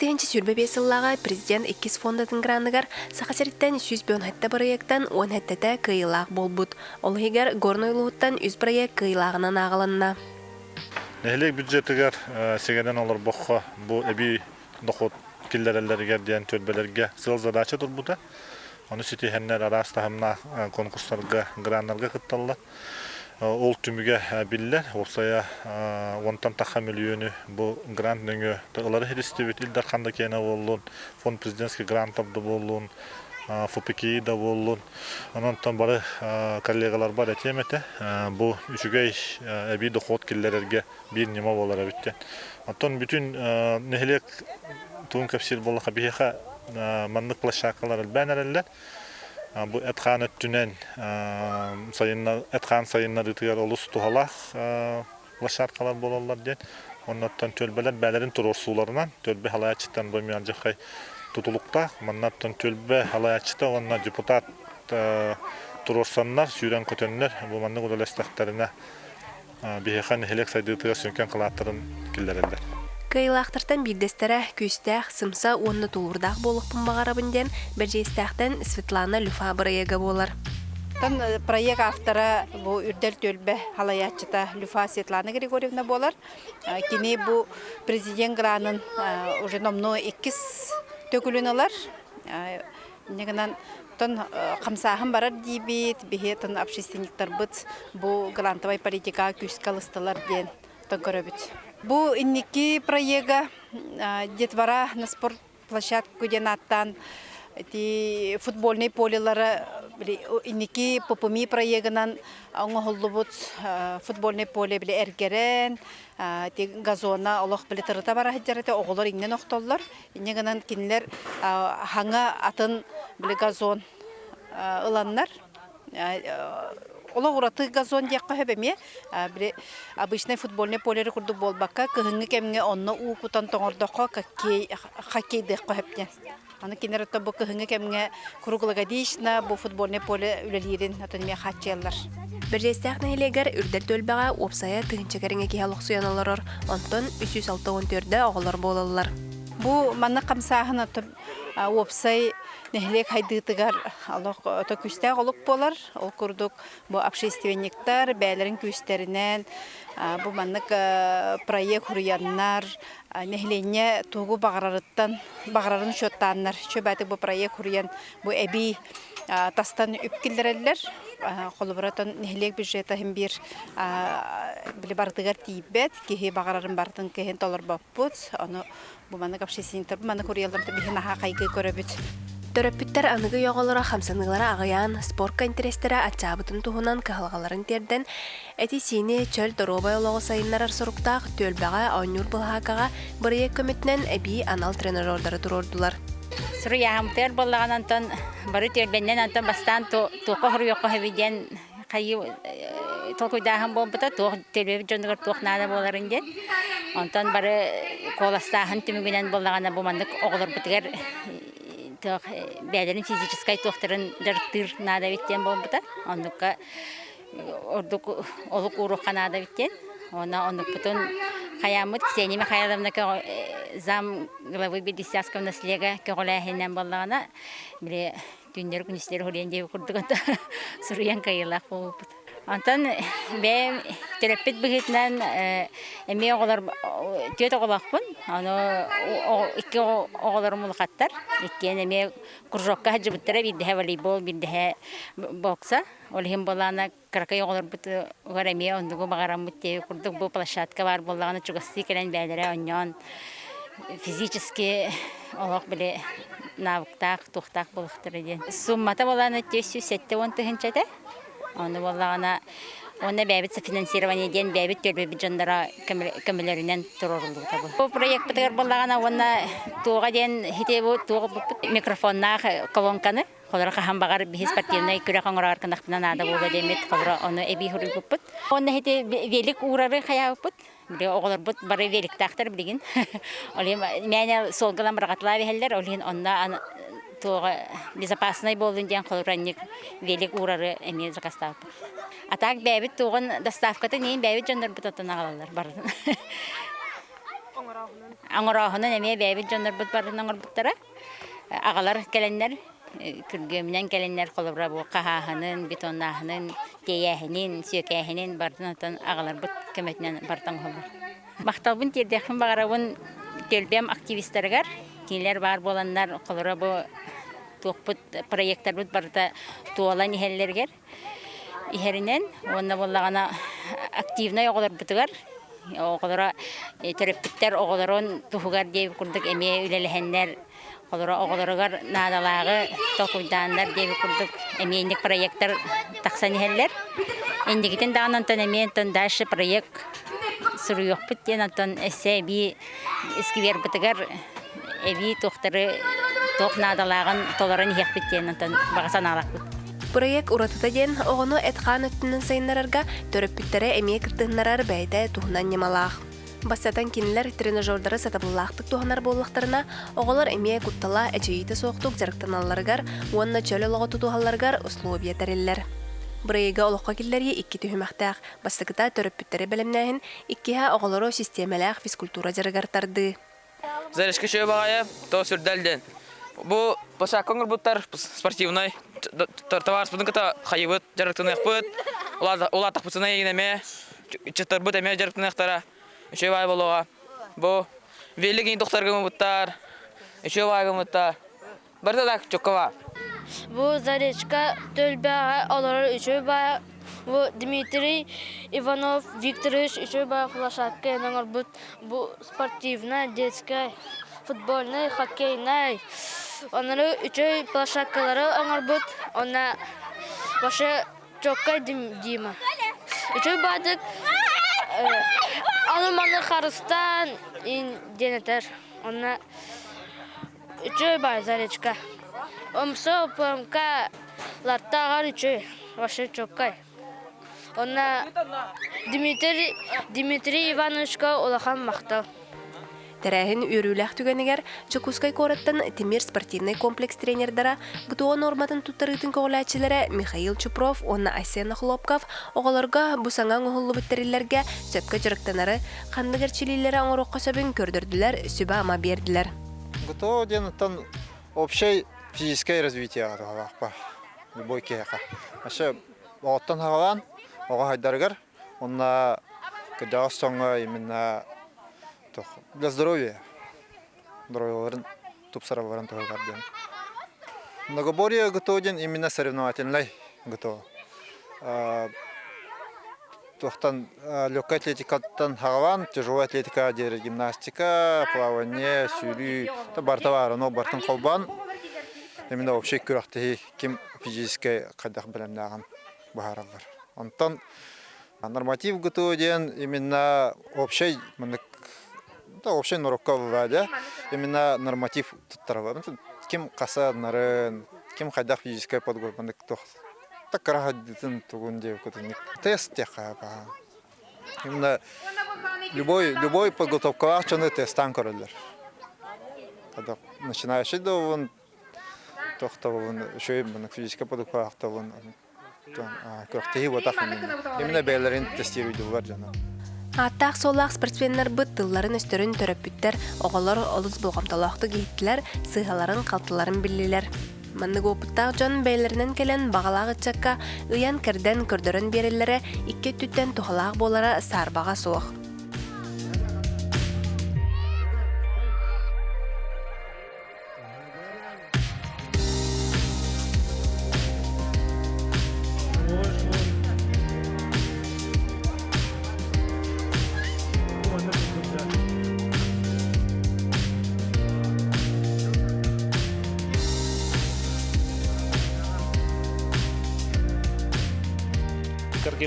20-нче сүрбе бесыллага президент 2 фондатын гранныгар сахасерттен 100 бен хатта проекттан 10 хаттата кыйлак болбут. Олхигер горнойлуттан 100 проект кыйлагынан агылынна. Нехлек бюджетигер сегеден олар бохха бу эби дохот киллерелерге диен төлбелерге сыл задача турбута. Аны ситихеннер арастахымна конкурсларга граннарга кытталла. Ол түмүгө биллер опсая 10 таха миллиону бу грант нөңө тылары христибит илдар канда кена боллун фонд президентский грантарды боллун ФПК да боллун анан бары коллегалар бар этемете бу үчүгөй эби доход киллерерге бир нема болар биттен антон бүтүн нехлек туун капсир болла бихеха мандык площадкалар бэнерлер bu etxan tünen sayınlar etxan sayınları tıyar olus tuhalaq laşarkalar bolarlar diye onlardan tölbeler bələrin turor sularından tölbe halayaçıdan boymayan jaqay tutulukta mannattan tölbe halayaçıda onlar deputat turorsanlar süren kötönler bu manны udalastaqtarına bihexan helek saydı tıyar sönken qılattırın killerler. Кыйлақтыртан бирдестере күстәх сымса онны тулурдақ болықпын бағарабынден біржестәқтен Светлана Люфа бұрайыға болар. Тан проект автора бу үрдел төлбе халаячыта Люфа Светлана Григорьевна болар. Кини бу президент гранын уже номно 2 төкүлүнөлөр. Негенен тон камсахын барар дибит, бихе тон общественниктер бит бу грантовый политика күскалыстылар ден тон көрөбүт. Бу инники проекта детвора на спорт площадку денаттан футбольный полелары инники попуми проектынан оңоллубут футбольный поле биле эргерен газона олох биле тырыта бара хәҗәрәте оголор иңнен октоллар иннегенен кинлер хаңа атын биле газон ыланнар Ола ураты газон дияққа хөбеме, обычный футбольный полері күрді болбаққа, күйіңі кәміңе онны уқутан тоңырдаққа хоккей дияққа хөбден. Аны кенер өтті бұл күйіңі кәміңе күріғылыға дейшіна бұл футбольный поле үлелерін өтінме хатчиялар. Бір жестәқні елегер үрдер төлбәға опсая тығынчекеріңе кейалық суяналарыр, онтын 364-ді оғылар болалар. Бұл манны қамсағын өтіп опсай нехлек хайдытыгар аллах өтө күстәк олук болар. Ол курдук бу общественниктар бәйләрен күстеринен бу маннык проект хуруяннар нехленне тугу багарарын шоттаннар. Чөбәтик бу проект хуруян бу эби тастан үпкилдереллер. Колубратан нехлек бюджета һәм бир биле бардыгар тибет кеһе багарарын бартын кеһен толар баппут. Аны бу маннык общественниктар бу маннык хуруяларда бихена хакайгы көрөбүт. Төрөппүттер анығы yoğalara хамсаныгылара ағаян спортка интерестері атчабытын туғынан кахалғаларын терден әти сине чөл доробай олығы сайынларар соруқтақ төлбәға ауынюр бұлғақаға бұрыя көмітінен әбей анал тренерордары тұрордылар. Сұру яғымтер болған антон бары төлбәннен антон бастан тоққа құру yoqqa хәвиден қайы толкуйдағын болбыта төлбәбі жондығыр тоқнада боларын ден. Антон бары қоластағын түмігінен болғана бұмандық оғылыр бұтығар бәдерин физической тохтарын жарыктыр нада биттен болбута. Ондукка ордук олук урукка нада биттен. Ондук бутун хаямыт Ксения Михайловна зам главы Бедисяского наследия кеголахинен боллагана биле түндер күнүстер хорен деп курдугата суруян кайылак болбут. Антан бе терапевт бигитнен эми оголар төтө голакпын. Аны икки оголар мулкаттар. Иккен эми кружокка хаҗыбыттыра бидде волейбол, бидде бокса. Олхим болана кракай оголар бут гарами ондуго багарам бутте курдук бу площадка бар боллаганы чугасты келен бәлере оннан физически олак биле навыктак, тухтак булыктыр ден. Суммата боланы 270 тыгынчада. Оны болағана, оны бәбіт финансирование ден бәбіт төлбәбіт жандара көмілерінен тұрорылды табы. Бұл проект бұтығыр болағана, оны туға ден хитебі туға бұппыт микрофонна колонканы, қолыра қахан бағар бейіз спортивный күрі қоңыра арқынақтынан ада болға демет, қолыра оны әбей хүрі бұппыт. Оны хите велик урары қая бұппыт. Оғылар бұт бары велик тақтар білген. Мәне солғылан бірғатыла бейхелдер, олген онна безопасный болдун ден колуранник велик урары эме закастап. А так бәбит туган доставкаты нен бәбит жандар бутатан агалар бардын. аңырахынан әме бәйбіт жондар бұд барын аңырбыттара. Ағалар кәленлер, күргөмнен кәленлер қолыбыра бұл қағағының, бетоннағының, дейәхінің, сүйекәхінің бардың атын ағалар бұд көмәтінен бартан қолыр. Мақталбын тердеқін бағарауын төлбем активисттарығар, кейлер бар боландар қолыра бұл туқпыт проекттар бұд барда туалан ихеллергер. Ихеринен, онна болағана активнай оғылар бұтығар. Оғылара төрөппіттер оғыларын тұхығар дейбі күрдік әме үлеліхенлер. Оғыларығар надалағы тоқуйдандар дейбі күрдік әмейіндік проекттар тақсан ихеллер. Эндегітен дағын антон әмейін дайшы проект сұру еқпіт ден антон әсі әбей ісківер бұтығар әбей тоқтары тоқ надалағын толарын еқпіт ден антон бағасан алақ бұт. Проект уратыта ден оғыны әтқан өттінін сайынларарға төрөппүттері әмей кіртігінарар бәйді туғынан немалақ. Бастатан кенілер тренажердары сатабыллақтық туғанар болуқтарына оғылар әмей құттала әчейті соқтық жарықтаналарығар, онына чөлі лоғыты туғаларығар ұслуы тәрелер. Проекта олыққа келлерге 2 түйімақтақ, бастықыта төрөппүттері бәлімнәйін 2-ға оғылару системалақ физкультура жарығартарды. Зарежка шөй бағайы, то сүрдәлден. Бұл площадкаңыр бұттар спортивной. Товар спутын кіта қайыбыт, жарықтың еқпыт. Ола тақпытсына егінеме, чыттыр бұт әме жарықтың еқтара. Үші бай болуға. Бұл велі кейін тоқтар кімі бұттар. Үші бай кімі бұттар. Бірді дақ чөкківа. Бұл Заречка төлбәға олар үші бай. Бұл Дмитрий Иванов Викторович үші бай площадка еніңір бұт. Бұл спортивна, детская, футбольная, хоккейная. Onları üçü plakatları angarbut, ona başa çokay diyeyim. Üçü badık Almanı Karıstan deneter. Ona üçü bazarechka. Omso pomka lartagar üçü başa çokay. Ona Dmitri Ivanovичка olahan maqtal. Тәрәһин үрүләх түгәнегәр Чекускай кораттан Тимир спортивный комплекс тренердара гытуа норматын туттарытын көгләчеләре Михаил Чупров, онна Айсена Хлопков оголарга бу саңан уһуллы биттерилләргә сөпкә жырыктанары кандыгәрчиләре аңырыкка сөбен көрдөрдүләр, сүбә ама бердиләр. Гытуа дентан общее физическое развитие агакпа. Любой кеха. Аша оттан хаган, ога хайдаргар, онна кыдасыңга именно для здоровья. Здоровье тупсараваран тогарден. Многоборье готовен именно соревновательный готов. Тохтан легкая атлетика тан хаган, тяжелая атлетика, гимнастика, плавание, сюрю, табартавар, но бартан колбан. Именно вообще күрәхте ким физическое кадах белемнаган бахарагар. Антон норматив готовен именно общий вообще норокка вводя, именно норматив туттарава. Ким каса нарын, ким хайдах физическая подготовка, так карагадитин тугунде кутник. Тест теха. Именно любой подготовка чоны тестан королер. Когда начинаешь до вон тохтовон, еще именно физическая подготовка товон. Кохтеги вот так именно белерин тестируют варджана. Аттақ солақ спортсменнер бұт тылларын өстөрін төрөппүттер, оғалар олыз болғамталақты кейттілер, сыйғаларын қалтыларын білілер. Маннығы опыттақ жон бәйлерінен келен бағалағы чакка ұян кірден көрдірін берілері 2 түттен тұғалақ болара сарбаға соқ.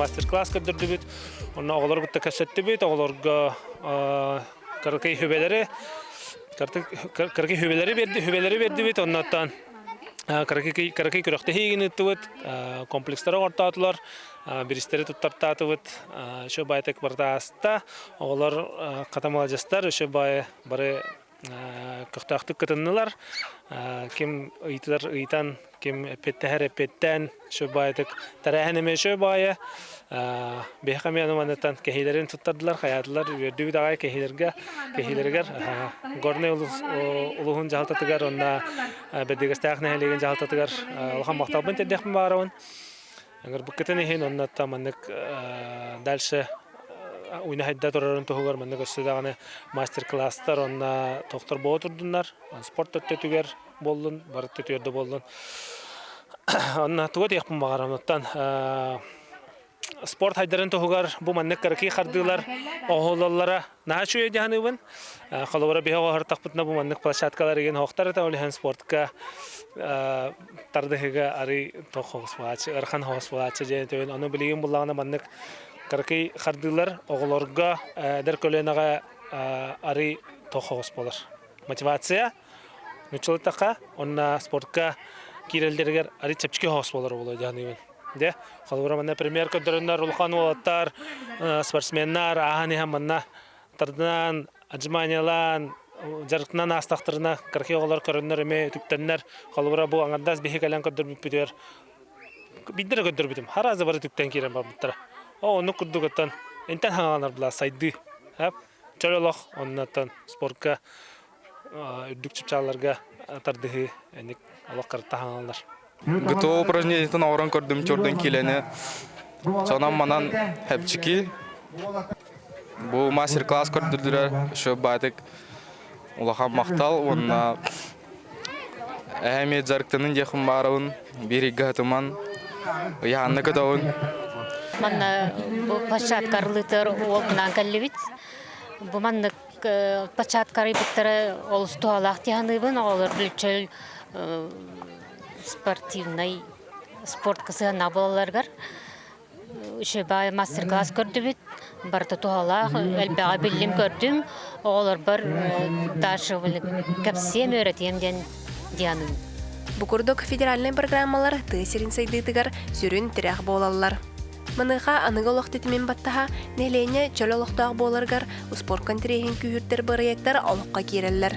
Мастер-класс кырдырдыбыт. Онна оголор гытта кассеттибит, оголорга каркай хөбелери бердибит. Оннаттан каркай күрәхтә хигинеттибит, комплекстары ортатылар, биристери туттартатыбыт. Шо байтек бардааста оголор катамалажастар, шо бай бары көктөктүк кытыннылар ким ыйтар ыйтан ким эпеттер эпеттен шөбайдык тараханеме шөбая бехамен манатан кехилерин туттардылар хаятылар үрдү дагай кехилергер горне улугун жалтатыгар онна бедегестахна хелеген жалтатыгар алхан мактабын тедехм барабын агар буккетен хен оннатта маннык дальше уйнахайда турарын тугар маннык өссөдаганы мастер-класстар онна доктор боо турдунар спорт өттөтүгер болдун бар өттөтүгөрдө болдун онна туга текпин багарамыттан спорт хайдарын тугар бу маннык карки хардылар оголлара наачу эдяныбын халыбара бего хартакпытна бу маннык площадкалар еген хоктар та олхан спортка тардыгы ари тохосвач архан хосвач жентен аны билген буллагына маннык карки хардылар оголорга деркөленага ари тохос болар мотивация нучултака онна спортка кирелдергер ари чепчке хос болар боло жаныбын де халыбара мана премьер көдөрөннөр улхан олаттар спортсменнар ахани хамна тардан ажманиялан жарыктан астактырына карки оголор көрөннөр эме түктөннөр халыбара бу аңардас бехекалан көдөр бүтөр биддер көдөр битим харазы бары түктөн кирен бабыттар onu kurduktan enten hangalar bula saydı hep çaralak ondan sportka üdük çıpçalarga atardığı enik Allah karta hangalar. Gıto упражнениятын авыран көрдүм чордон келени. Сонан манан хепчики. Бу мастер-класс көрдүлөр, ошо бадык улахан мактал, онна әһәмият жарыктынын жакын барыбын, беригатыман, яанны көтөбүн. Манна бу площадкарлытыр ол менен келбит. Бу манны площадкары биттер ол стуалак тяныбын, олар бүлчөл спортивный спорт кысына балаларга шебай мастер-класс көрдүбүт. Барта туалак элбага билим көрдүм. Олар бар ташы кепсем өйрөтем дияным. Бу курдук федеральный программалар тысырын сайдытыгар сүрүн тирах болалар. Маныха аныга олохтетимен баттаха нелене чөл олохтаах боларгар спорт контрехин күйүртер барыяктар олыққа кереллер.